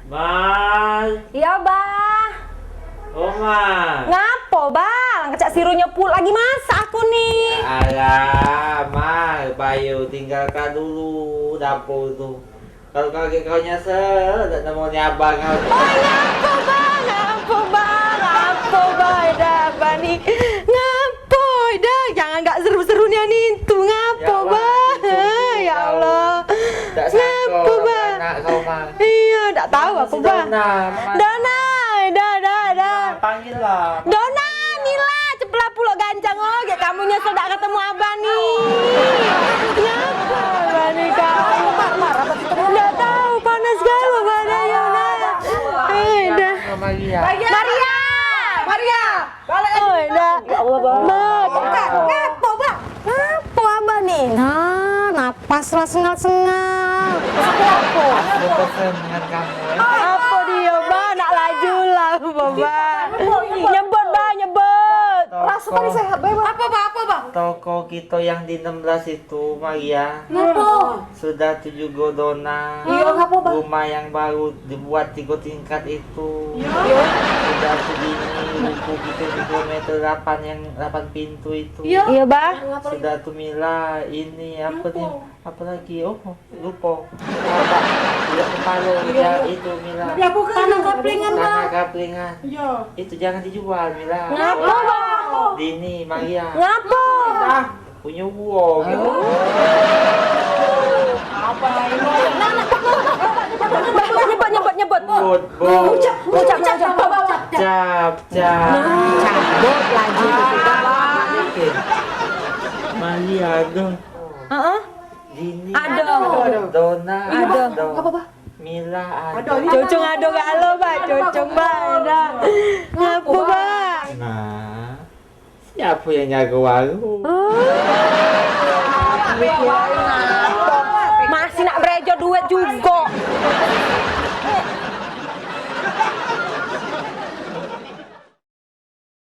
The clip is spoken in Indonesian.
Mal, Iya, Bah. oh Mal. Ngapo, Bang? Kecak sirunya pul lagi masak aku nih. Alah, Mal, Bayu tinggalkan dulu dapur tuh. Kalau kakek kau nyesel, tak mau nyabang kau. Oh, ngapo, Bang? Ngapo, Bang? Ngapo, Bang? Dah, Bang nih. Ngapo, dah. Jangan nggak seru-serunya nih. Tuh, ngapo, Ya, Bang? Wak, itu Ya tahu. Allah. Tak Ngapo, sangka Bang? anak kau Mal. Iya, nggak tahu aku, Bang. Dah. Dona, dah. Panggil lah. Dona, Mila, ceplah pulau gancang oh, ya kamu nyesel tak ketemu abang nih. Ngapa abang nih kamu? Nggak tahu, panas galau badannya udah. Dah. Maria. Maria. Oh, dah. Ya Allah, Bang. Ngapo, Bang? Ngapo abang nih? Nah, napas lah sengal-sengal. Ngapo? Aku pesen dengan kamu ya. Apa dia, Bang? Nak laju lah, Bang. Nyebut, Bang, nyebut. Rasa paling sehat, Apa, Bang? Toko kita yang di 16 itu, Maria. Ngapo? Sudah 7 godona. Iya, ngapo, Bang? Rumah yang baru dibuat 3 tingkat itu. Iya. Sudah segini ruko kita di kilometer 8 yang 8 pintu itu. Iya, Bang. Sudah tuh Mila, ini apa nih? Apa lagi? Oh, lupa. Apa? Tidak kepala ya itu Mila. Tanah kaplingan, Tanah kaplingan. Iya. Itu jangan dijual Mila. Ngapo, Bang? Dini, Maria. Ngapo? Punya uang. Apa ini? Nyebut. Bot. Ngucap. Cap. Cabut lagi. Maria ada. Heeh. Dini. Ada. Dona. Ada. Mila ada. Cocong ado gak lo, Bang? Cocong, Bang. Dah. Ngapo, Bang? Nah, siapa yang jaga warung? Oh.